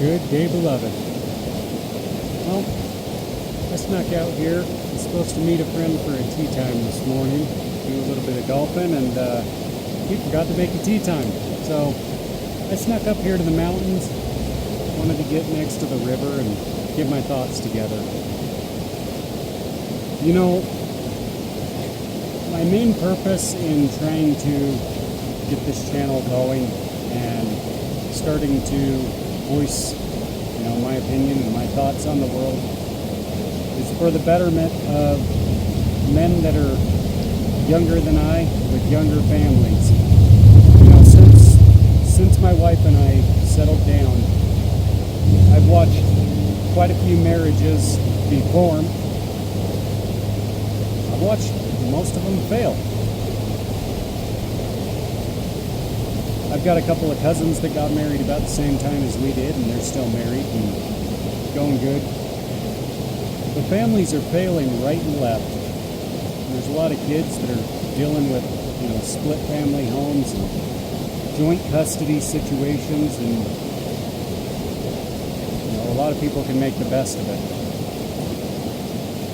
Good day, beloved. Well, I snuck out here. I was supposed to meet a friend for a tea time this morning, do a little bit of golfing, and he forgot to make a tea time. So I snuck up here to the mountains, wanted to get next to the river and get my thoughts together. You know, my main purpose in trying to get this channel going and starting to voice, my opinion and my thoughts on the world is for the betterment of men that are younger than I with younger families. Since my wife and I settled down, I've watched quite a few marriages be formed. I've watched most of them fail. I've got a couple of cousins that got married about the same time as we did, and they're still married and going good. The families are failing right and left. And there's a lot of kids that are dealing with, split family homes and joint custody situations, and a lot of people can make the best of it.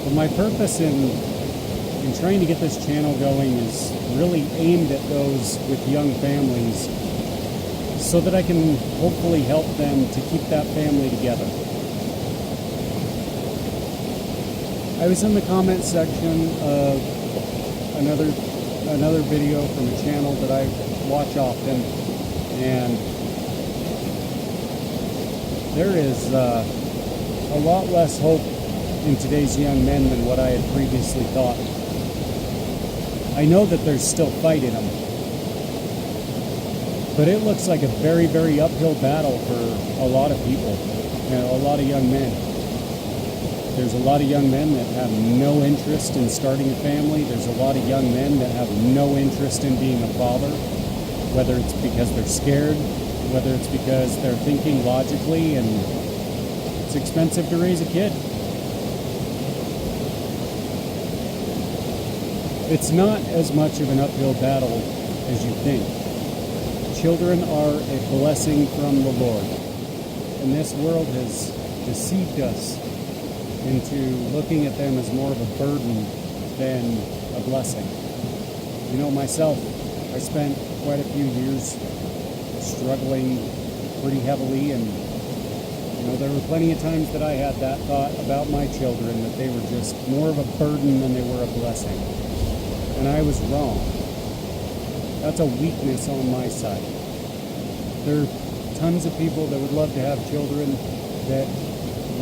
But my purpose in trying to get this channel going is really aimed at those with young families, so that I can hopefully help them to keep that family together. I was in the comment section of another video from a channel that I watch often, and there is a lot less hope in today's young men than what I had previously thought. I know that there's still fight in them, but it looks like a very, very uphill battle for a lot of people, a lot of young men. There's a lot of young men that have no interest in starting a family. There's a lot of young men that have no interest in being a father, whether it's because they're scared, whether it's because they're thinking logically and it's expensive to raise a kid. It's not as much of an uphill battle as you think. Children are a blessing from the Lord, and this world has deceived us into looking at them as more of a burden than a blessing. Myself, I spent quite a few years struggling pretty heavily, and there were plenty of times that I had that thought about my children, that they were just more of a burden than they were a blessing. And I was wrong. That's a weakness on my side. There are tons of people that would love to have children that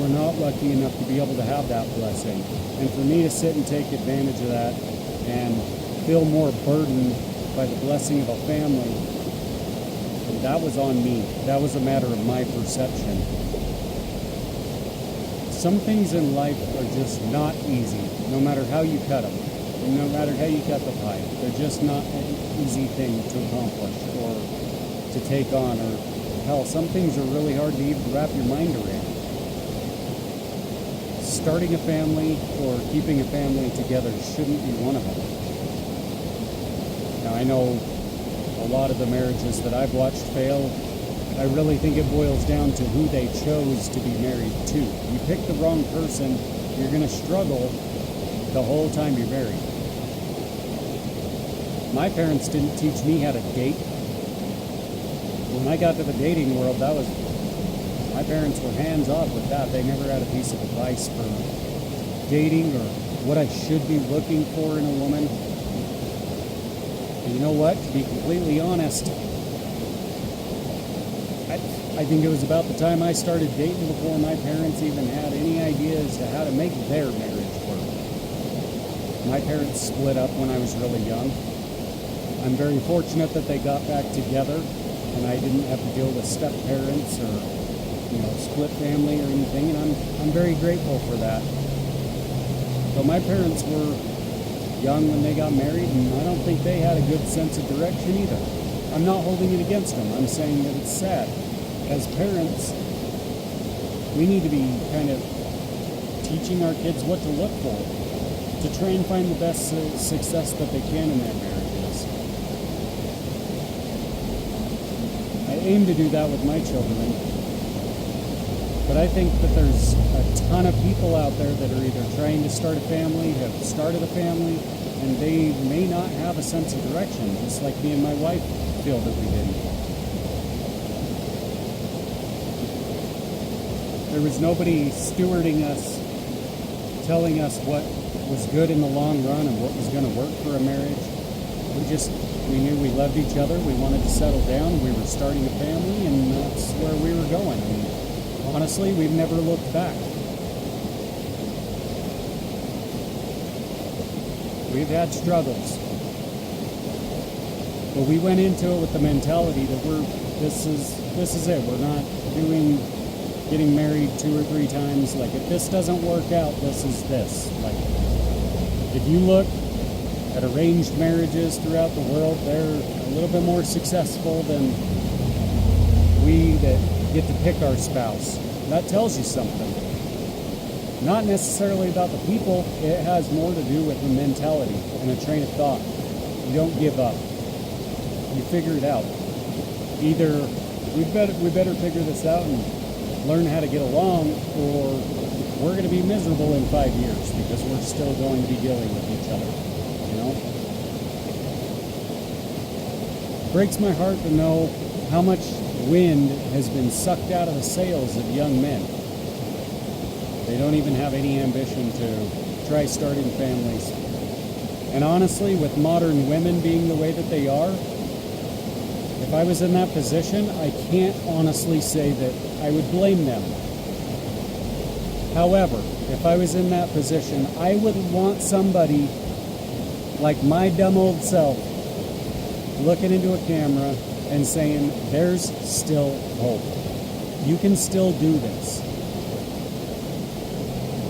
were not lucky enough to be able to have that blessing. And for me to sit and take advantage of that and feel more burdened by the blessing of a family, that was on me. That was a matter of my perception. Some things in life are just not easy, no matter how you cut them. No matter how you cut the pie, they're just not an easy thing to accomplish or to take on, or hell, some things are really hard to even wrap your mind around. Starting a family or keeping a family together shouldn't be one of them. Now, I know a lot of the marriages that I've watched fail. I really think it boils down to who they chose to be married to. You pick the wrong person, you're going to struggle the whole time you're married. My parents didn't teach me how to date. When I got to the dating world, my parents were hands off with that. They never had a piece of advice for dating or what I should be looking for in a woman. And you know what? To be completely honest, I think it was about the time I started dating before my parents even had any idea as to how to make their marriage work. My parents split up when I was really young. I'm very fortunate that they got back together and I didn't have to deal with step-parents or, split family or anything, and I'm very grateful for that. But my parents were young when they got married, and I don't think they had a good sense of direction either. I'm not holding it against them. I'm saying that it's sad. As parents, we need to be kind of teaching our kids what to look for to try and find the best success that they can in their marriages. I aim to do that with my children. But I think that there's a ton of people out there that are either trying to start a family, have started a family, and they may not have a sense of direction, just like me and my wife feel that we didn't. There was nobody stewarding us, telling us what was good in the long run and what was going to work for a marriage. We knew we loved each other, we wanted to settle down, we were starting a family, and that's where we were going. And honestly, we've never looked back. We've had struggles, but we went into it with the mentality that this is it. We're not getting married 2 or 3 times. Like, if this doesn't work out, this is this. Like, if you look at arranged marriages throughout the world, they're a little bit more successful than we that get to pick our spouse. That tells you something. Not necessarily about the people, it has more to do with a mentality and a train of thought. You don't give up. You figure it out. Either we better figure this out and learn how to get along, or we're going to be miserable in 5 years because we're still going to be dealing with each other. You know? Breaks my heart to know how much wind has been sucked out of the sails of young men. They don't even have any ambition to try starting families. And honestly, with modern women being the way that they are, if I was in that position, I can't honestly say that I would blame them. However, if I was in that position, I would want somebody like my dumb old self looking into a camera and saying, there's still hope. You can still do this.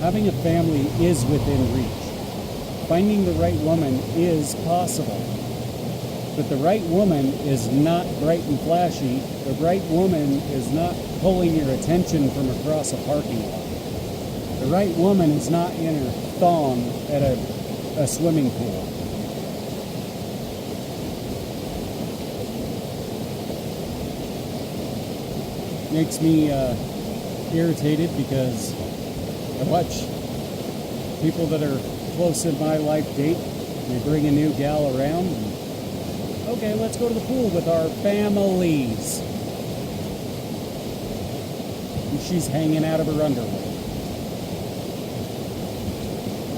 Having a family is within reach. Finding the right woman is possible. But the right woman is not bright and flashy. The right woman is not pulling your attention from across a parking lot. The right woman is not in her thong at a swimming pool. Makes me irritated because I watch people that are close in my life date. They bring a new gal around and, okay, let's go to the pool with our families. And she's hanging out of her underwear.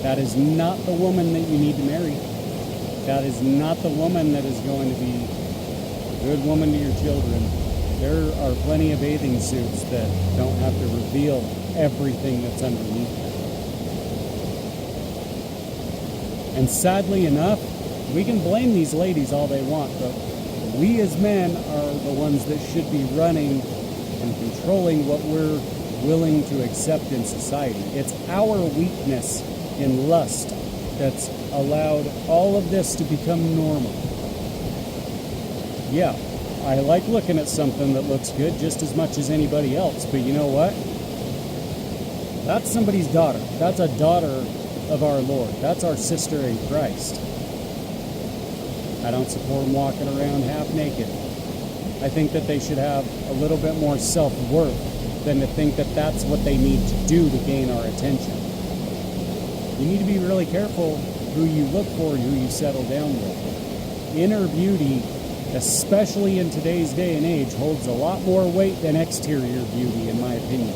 That is not the woman that you need to marry. That is not the woman that is going to be a good woman to your children. There are plenty of bathing suits that don't have to reveal everything that's underneath them. And sadly enough, we can blame these ladies all they want, but we as men are the ones that should be running and controlling what we're willing to accept in society. It's our weakness in lust that's allowed all of this to become normal. Yeah, I like looking at something that looks good just as much as anybody else, but you know what? That's somebody's daughter. That's a daughter of our Lord. That's our sister in Christ. I don't support them walking around half naked. I think that they should have a little bit more self-worth than to think that that's what they need to do to gain our attention. You need to be really careful who you look for and who you settle down with. Inner beauty, especially in today's day and age, holds a lot more weight than exterior beauty, in my opinion.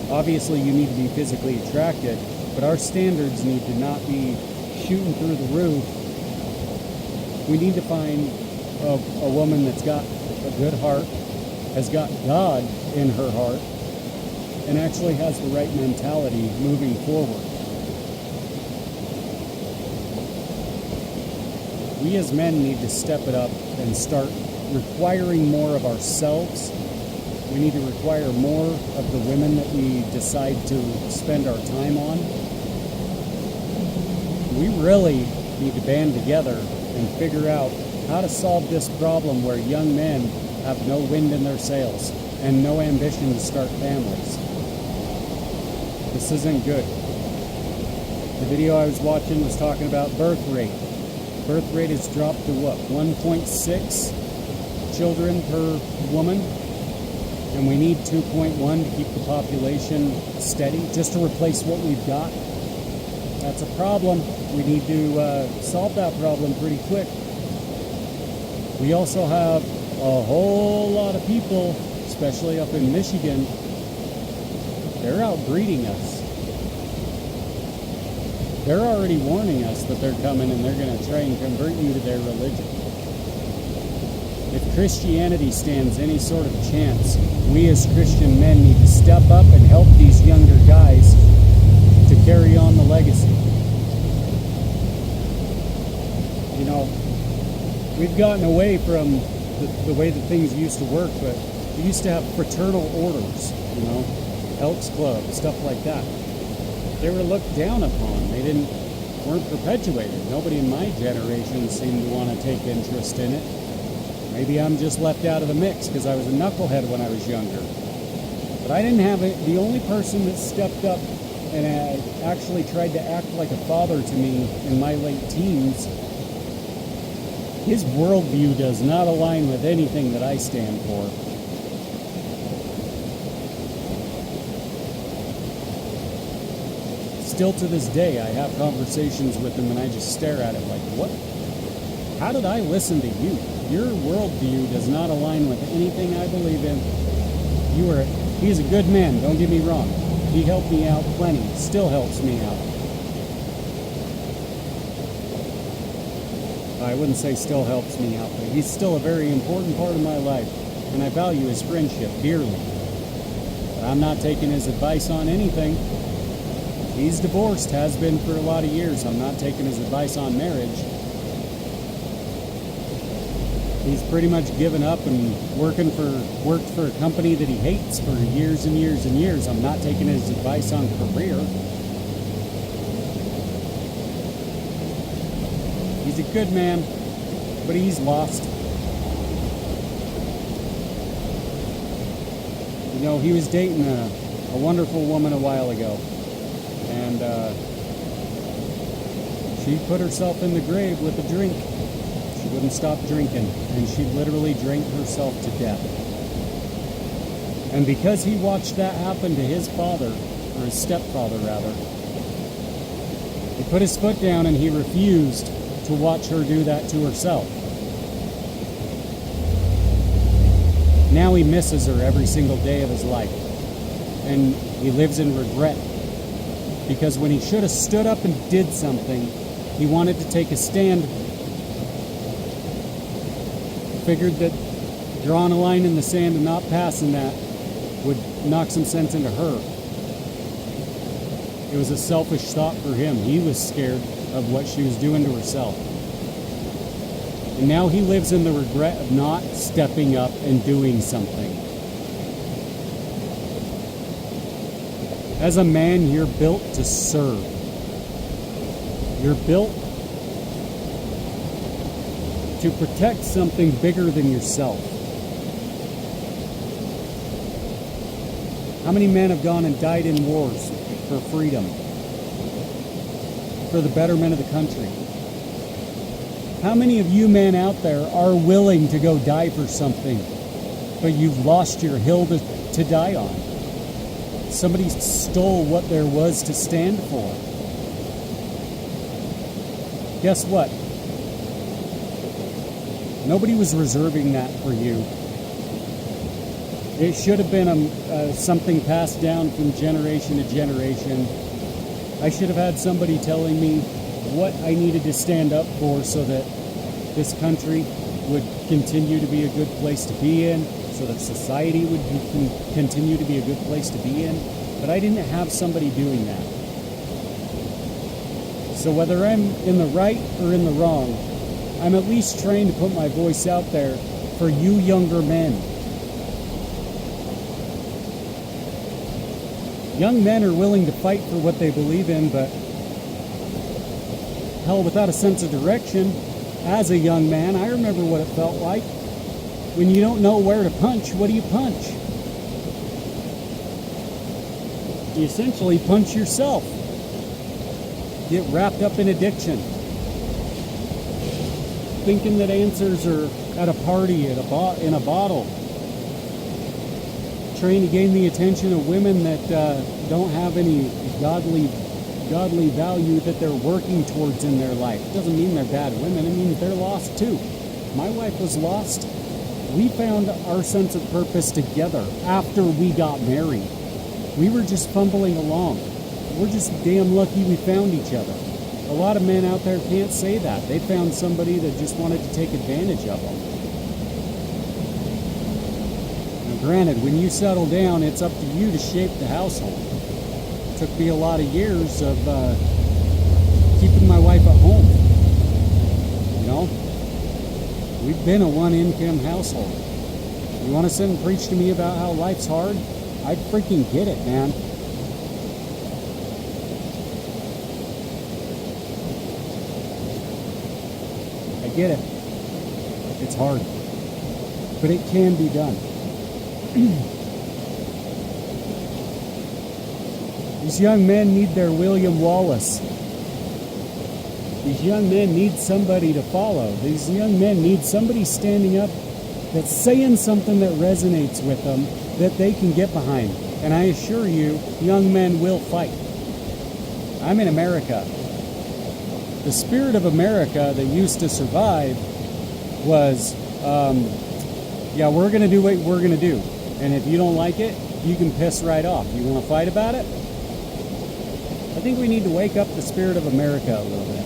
Obviously, you need to be physically attracted, but our standards need to not be shooting through the roof. We need to find a woman that's got a good heart, has got God in her heart, and actually has the right mentality moving forward. We as men need to step it up and start requiring more of ourselves. We need to require more of the women that we decide to spend our time on. We really need to band together and figure out how to solve this problem where young men have no wind in their sails and no ambition to start families. This isn't good. The video I was watching was talking about birth rate. Birth rate has dropped to what, 1.6 children per woman? and we need 2.1 to keep the population steady, just to replace what we've got. That's a problem. We need to solve that problem pretty quick. We also have a whole lot of people, especially up in Michigan, they're outbreeding us. They're already warning us that they're coming and they're going to try and convert you to their religion. If Christianity stands any sort of chance, we as Christian men need to step up and help these younger guys to carry on the legacy. You know, we've gotten away from the way that things used to work, but we used to have fraternal orders, you know, Elks Club, stuff like that. They were looked down upon. They weren't perpetuated. Nobody in my generation seemed to want to take interest in it. Maybe I'm just left out of the mix because I was a knucklehead when I was younger. But I didn't have it. The only person that stepped up and actually tried to act like a father to me in my late teens, his worldview does not align with anything that I stand for. Still to this day, I have conversations with him and I just stare at it like, what? How did I listen to you? Your worldview does not align with anything I believe in. He's a good man, don't get me wrong. He helped me out plenty, still helps me out. I wouldn't say still helps me out, but he's still a very important part of my life, and I value his friendship dearly. But I'm not taking his advice on anything. He's divorced, has been for a lot of years. I'm not taking his advice on marriage. He's pretty much given up and worked for a company that he hates for years and years and years. I'm not taking his advice on career. He's a good man, but he's lost. You know, he was dating a wonderful woman a while ago. And she put herself in the grave with a drink. She wouldn't stop drinking, and she literally drank herself to death. And because he watched that happen to his father, or his stepfather rather, he put his foot down and he refused to watch her do that to herself. Now he misses her every single day of his life, and he lives in regret. Because when he should have stood up and did something, he wanted to take a stand. Figured that drawing a line in the sand and not passing that would knock some sense into her. It was a selfish thought for him. He was scared of what she was doing to herself. And now he lives in the regret of not stepping up and doing something. As a man, you're built to serve. You're built to protect something bigger than yourself. How many men have gone and died in wars for freedom, for the betterment of the country? How many of you men out there are willing to go die for something, but you've lost your hill to die on? Somebody stole what there was to stand for. Guess what? Nobody was reserving that for you. It should have been something passed down from generation to generation. I should have had somebody telling me what I needed to stand up for so that this country would continue to be a good place to be in, so that society would continue to be a good place to be in. But I didn't have somebody doing that. So whether I'm in the right or in the wrong, I'm at least trying to put my voice out there for you younger men. Young men are willing to fight for what they believe in, but hell, without a sense of direction, as a young man, I remember what it felt like. When you don't know where to punch, what do you punch? You essentially punch yourself. Get wrapped up in addiction. Thinking that answers are at a party, in a bottle. trying to gain the attention of women that don't have any godly value that they're working towards in their life. It doesn't mean they're bad women. It means they're lost too. My wife was lost. We found our sense of purpose together after we got married. We were just fumbling along. We're just damn lucky we found each other. A lot of men out there can't say that. They found somebody that just wanted to take advantage of them. Now, granted, when you settle down, it's up to you to shape the household. It took me a lot of years of keeping my wife at home. You know? We've been a one-income household. You want to sit and preach to me about how life's hard? I freaking get it, man. I get it. It's hard. But it can be done. These young men need their William Wallace. These young men need somebody to follow. These young men need somebody standing up that's saying something that resonates with them that they can get behind. And I assure you, young men will fight. I'm in America. The spirit of America that used to survive was, yeah, we're going to do what we're going to do. And if you don't like it, you can piss right off. You want to fight about it? I think we need to wake up the spirit of America a little bit.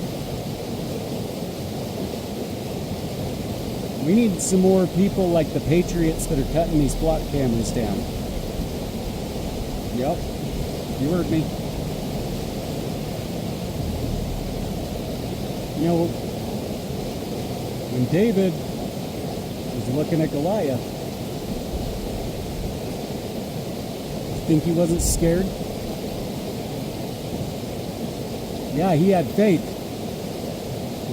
We need some more people like the Patriots that are cutting these flock cameras down. Yep, you heard me. You know, when David was looking at Goliath, you think he wasn't scared? Yeah, he had faith.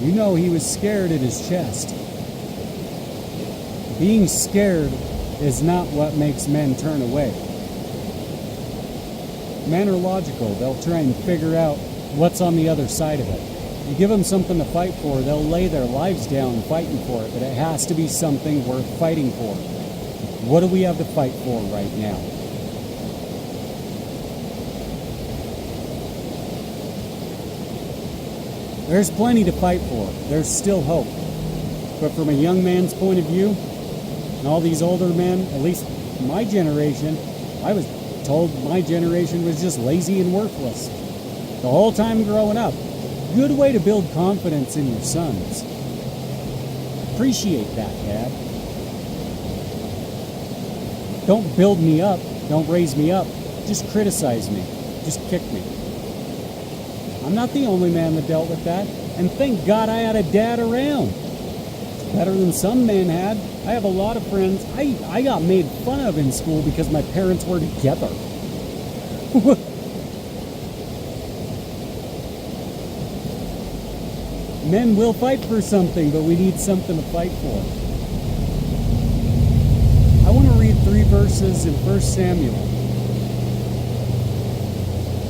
You know he was scared in his chest. Being scared is not what makes men turn away. Men are logical. They'll try and figure out what's on the other side of it. You give them something to fight for, they'll lay their lives down fighting for it, but it has to be something worth fighting for. What do we have to fight for right now? There's plenty to fight for. There's still hope. But from a young man's point of view, and all these older men, at least my generation, I was told my generation was just lazy and worthless. The whole time growing up. Good way to build confidence in your sons. Appreciate that, Dad. Don't build me up. Don't raise me up. Just criticize me. Just kick me. I'm not the only man that dealt with that. And thank God I had a dad around. Better than some men had. I have a lot of friends. I got made fun of in school because my parents were together. Men will fight for something, but we need something to fight for. I want to read 3 verses in 1 Samuel.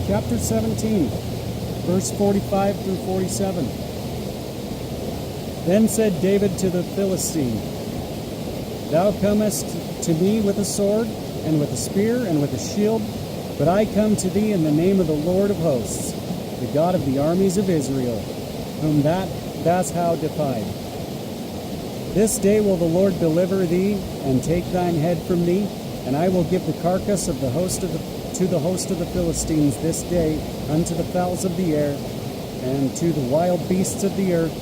Chapter 17, verse 45 through 47. Then said David to the Philistine, Thou comest to me with a sword, and with a spear, and with a shield, but I come to thee in the name of the Lord of hosts, the God of the armies of Israel, whom thou hast defied. This day will the Lord deliver thee, and take thine head from thee, and I will give the carcass of the host of to the host of the Philistines this day unto the fowls of the air, and to the wild beasts of the earth,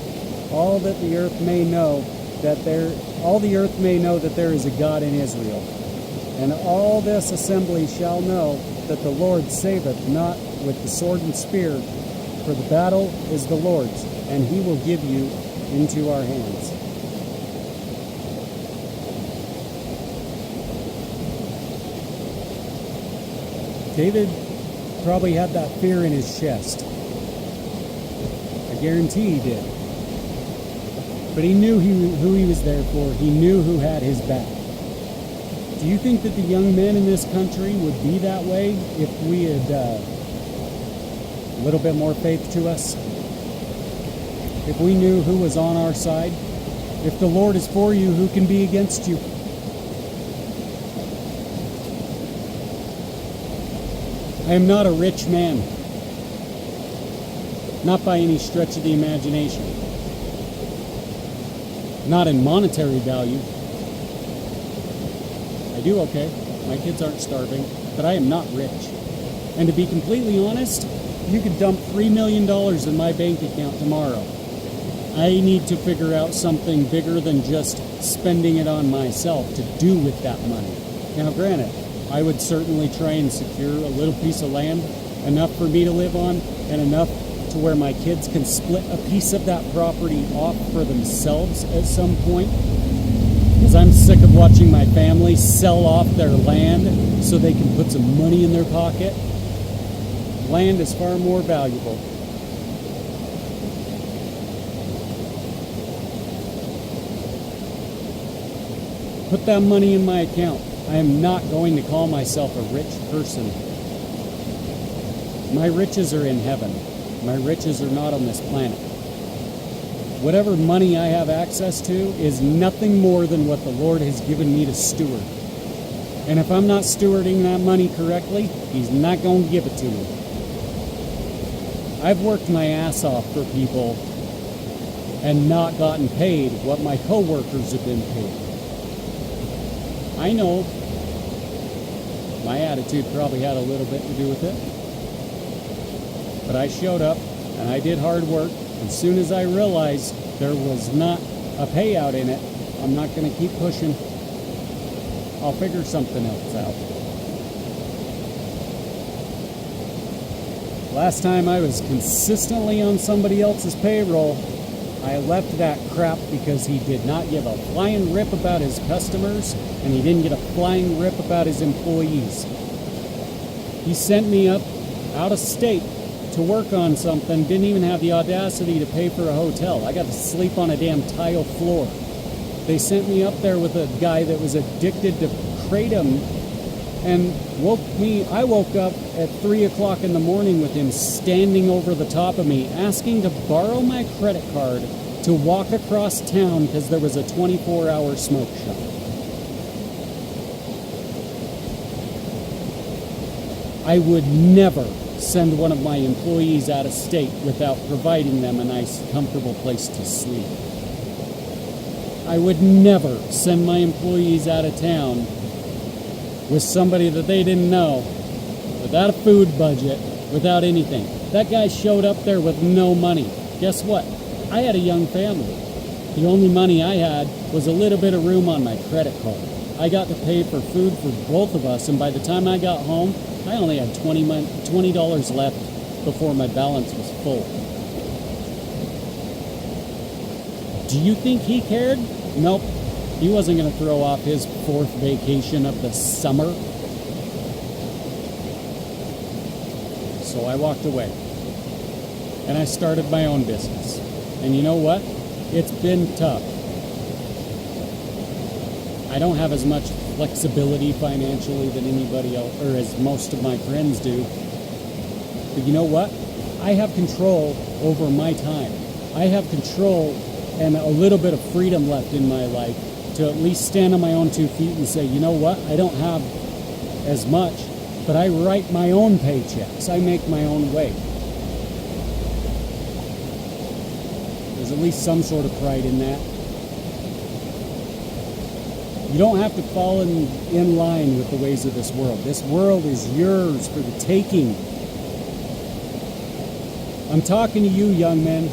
all the earth may know that there is a God in Israel. And all this assembly shall know that the Lord saveth not with the sword and spear, for the battle is the Lord's, and he will give you into our hands. David probably had that fear in his chest. I guarantee he did. But he knew who he was there for. He knew who had his back. Do you think that the young men in this country would be that way if we had a little bit more faith to us? If we knew who was on our side? If the Lord is for you, who can be against you? I am not a rich man. Not by any stretch of the imagination. Not in monetary value. I do okay. My kids aren't starving, but I am not rich. And to be completely honest, you could dump $3 million in my bank account tomorrow. I need to figure out something bigger than just spending it on myself to do with that money. Now, granted, I would certainly try and secure a little piece of land, enough for me to live on, and enough to where my kids can split a piece of that property off for themselves at some point. Because I'm sick of watching my family sell off their land so they can put some money in their pocket. Land is far more valuable. Put that money in my account. I am not going to call myself a rich person. My riches are in heaven. My riches are not on this planet. Whatever money I have access to is nothing more than what the Lord has given me to steward. And if I'm not stewarding that money correctly, He's not going to give it to me. I've worked my ass off for people and not gotten paid what my coworkers have been paid. I know my attitude probably had a little bit to do with it. But I showed up and I did hard work. As soon as I realized there was not a payout in it, I'm not going to keep pushing. I'll figure something else out. Last time I was consistently on somebody else's payroll, I left that crap because he did not give a flying rip about his customers, and he didn't get a flying rip about his employees. He sent me up out of state to work on something, didn't even have the audacity to pay for a hotel. I got to sleep on a damn tile floor. They sent me up there with a guy that was addicted to kratom and I woke up at 3 o'clock in the morning with him standing over the top of me, asking to borrow my credit card to walk across town because there was a 24-hour smoke shop. I would never send one of my employees out of state without providing them a nice, comfortable place to sleep. I would never send my employees out of town with somebody that they didn't know, without a food budget, without anything. That guy showed up there with no money. Guess what? I had a young family. The only money I had was a little bit of room on my credit card. I got to pay for food for both of us, and by the time I got home, I only had $20 left before my balance was full. Do you think he cared? Nope. He wasn't going to throw off his 4th vacation of the summer. So I walked away. And I started my own business. And you know what? It's been tough. I don't have as much flexibility financially than anybody else, or as most of my friends do. But you know what? I have control over my time. I have control and a little bit of freedom left in my life to at least stand on my own 2 feet and say, you know what? I don't have as much, but I write my own paychecks. I make my own way. There's at least some sort of pride in that. You don't have to fall in line with the ways of this world. This world is yours for the taking. I'm talking to you, young men.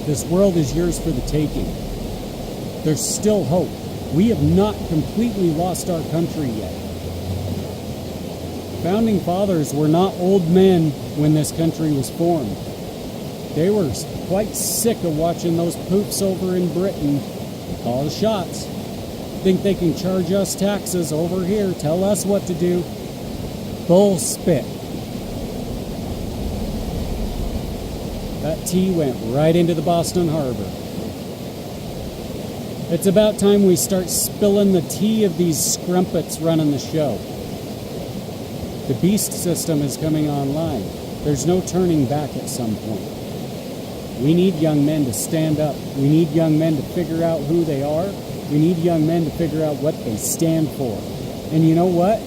This world is yours for the taking. There's still hope. We have not completely lost our country yet. Founding fathers were not old men when this country was formed. They were quite sick of watching those poofs over in Britain call the shots. Think they can charge us taxes over here, tell us what to do. Bull spit. That tea went right into the Boston Harbor. It's about time we start spilling the tea of these scrumpets running the show. The beast system is coming online. There's no turning back at some point. We need young men to stand up. We need young men to figure out who they are. We need young men to figure out what they stand for. And you know what?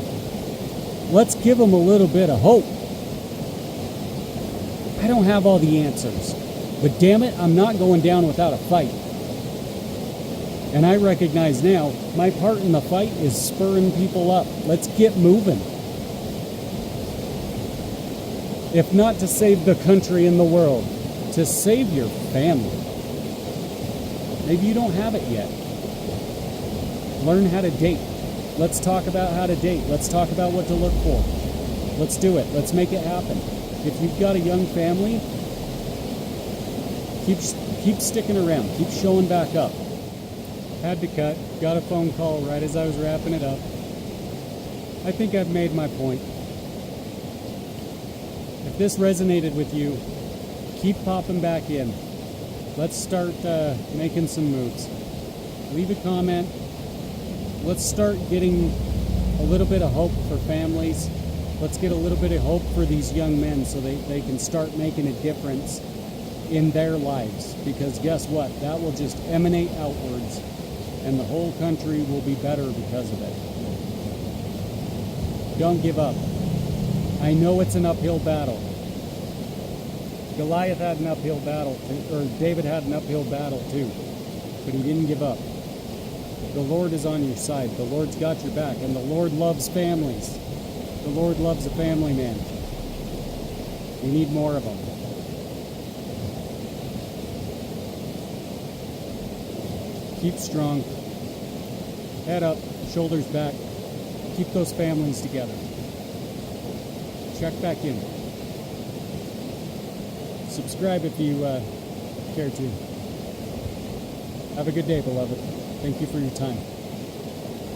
Let's give them a little bit of hope. don't have all the answers. But damn it, I'm not going down without a fight. And I recognize now, my part in the fight is spurring people up. Let's get moving. If not to save the country and the world, to save your family. Maybe you don't have it yet. Learn how to date. Let's talk about how to date. Let's talk about what to look for. Let's do it. Let's make it happen. If you've got a young family, keep sticking around. Keep showing back up. Had to cut. Got a phone call right as I was wrapping it up. I think I've made my point. If this resonated with you, keep popping back in. Let's start making some moves. Leave a comment. Let's start getting a little bit of hope for families. Let's get a little bit of hope for these young men so they can start making a difference in their lives. Because guess what? That will just emanate outwards, and the whole country will be better because of it. Don't give up. I know it's an uphill battle. Goliath had an uphill battle, or David had an uphill battle too, but he didn't give up. The Lord is on your side. The Lord's got your back, and the Lord loves families. The Lord loves a family man. We need more of them. Keep strong. Head up, shoulders back. Keep those families together. Check back in. Subscribe if you care to. Have a good day, beloved. Thank you for your time.